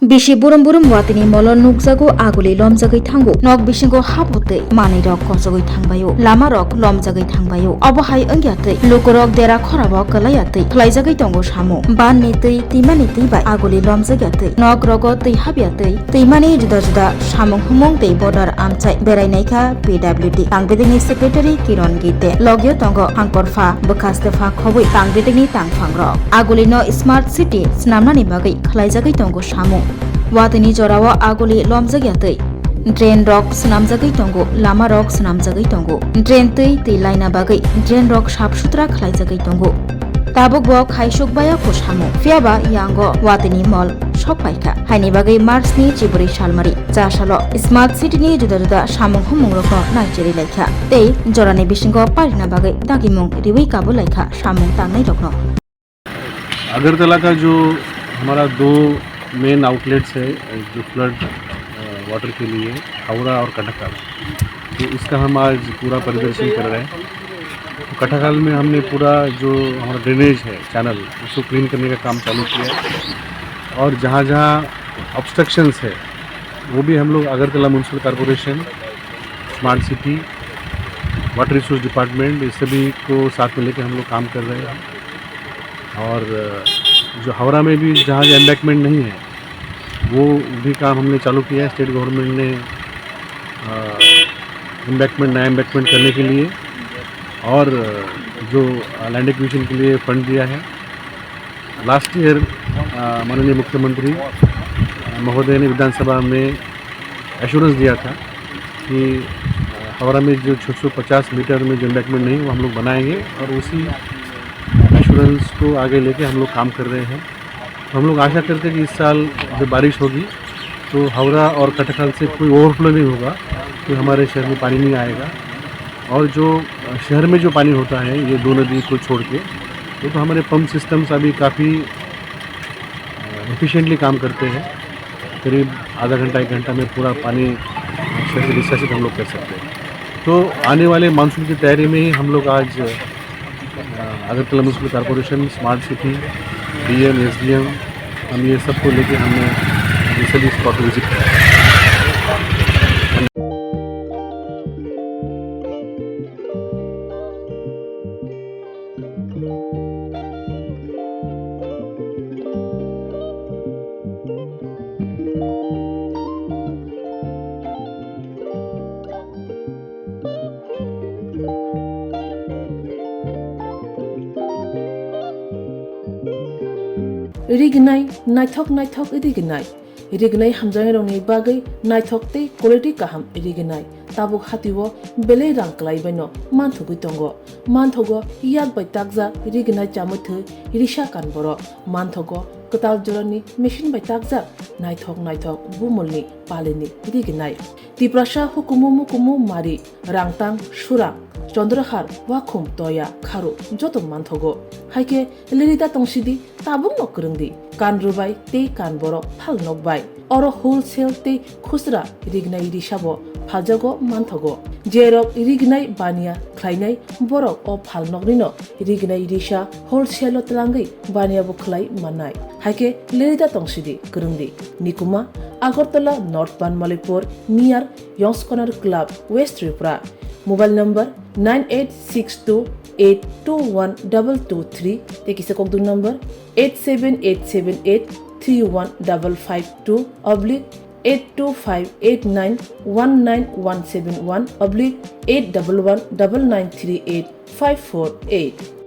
Bisi burum watini molon nukjago aguli lomjagai thango nok bisingo habotei manei rok kosogoi thangbayo lama rok lomjagai thangbayo obohai ongyatai lukorok dera khorabo kalayatai khlaijagai tongo samo ban ni tei timani tei bai aguli lomjagyatai nok rogo tei habyatai teimani juda samung humong tei border amchai Berai Naikha PWD tangbedeni secretary Kiran Gitte logyo tongo hangkorfa bekastefa khoboi tangbedeni tangfangrok aguli no smart city snamnani bagai khlaijagai tongo samo watini jorao aguli lomjagyatai drain rok snamjagai tongo lama rok snamjagai tongo drain tei laina bagai drain rok sapsutra khlaijagai tongo tabuk bo khaisukbaya kosamo fiaba yango watini mall sokpaika haini bagai march ni chiburi salmari jasalo smart city ni juda samung humung rok naijeri laikha tei jorani bisingo parina bagai dagimung riwi kabu laikha samung tangnai rokno Agartala का जो हमारा दो main outlets है जो flood water के लिए हावड़ा और कटकाल, तो इसका हम आज पूरा परिदर्शन कर रहे हैं। तो कटकाल में हमने पूरा जो हमारा ड्रेनेज है चैनल उसको क्लीन करने का काम चालू किया है और जहाँ जहाँ ऑब्स्ट्रक्शंस है वो भी हम लोग Agartala municipal corporation, smart city, water resource department इस सभी को साथ में लेकर हम लोग काम कर रहे हैं। और जो हावड़ा में भी जहाँ एम्बैकमेंट नहीं है वो भी काम हमने चालू किया है। स्टेट गवर्नमेंट ने नया एम्बैकमेंट करने के लिए और जो लैंड एक्विजिशन के लिए फंड दिया है। लास्ट ईयर माननीय मुख्यमंत्री महोदय ने विधानसभा में एश्योरेंस दिया था कि हावड़ा में जो 650 मीटर में जो एम्बैकमेंट नहीं वो हम लोग बनाएंगे और उसी एश्योरेंस को आगे लेके हम लोग काम कर रहे हैं। तो हम लोग आशा करते हैं कि इस साल जब बारिश होगी तो हावड़ा और कटकाल से कोई ओवरफ्लो नहीं होगा, तो हमारे शहर में पानी नहीं आएगा। और जो शहर में जो पानी होता है ये दो नदी को छोड़ के तो हमारे पंप सिस्टम्स अभी काफ़ी एफिशिएंटली काम करते हैं। करीब आधा घंटा 1 घंटा में पूरा पानी शहर से डिस्चार्ज हम लोग कर सकते हैं। तो आने वाले मानसून की तैयारी में ही हम लोग आज Agartala municipal corporation, smart city, DM, SDM हम ये सबको लेके हमने रिसेंटली स्पॉट विजिट किया। Iriginai naithok iriginai hamjang rongni bagai naithok tei quality kaham iriginai tabuk hatiwo belei rang klai baino manthogui tongo manthogo yak bai takja iriginai chamuthu irisa kanboro manthogo katal jorani machine bai takja naithok bumulni palini iriginai tiprasha hukumu mari rangtang surang Chandrahar wakhum toya kharu joto manthogo haike lirita tongsidi tabung nokrungdi kanrubai te kanboro phal nokbai oro wholesale te khusra rignai risabo phaljago manthogo jerok rignai bania khlainai borok o phal nogrino rignai risa wholesale tlangai bania bo khlai manai haike lirita tongsidi krungdi nikuma Agartala North Banmalipur near Yongs Corner Club West Tripura Mobile number 9862821223 Tekisa Kokdu number 87878315552 /82589191171 /8119938 548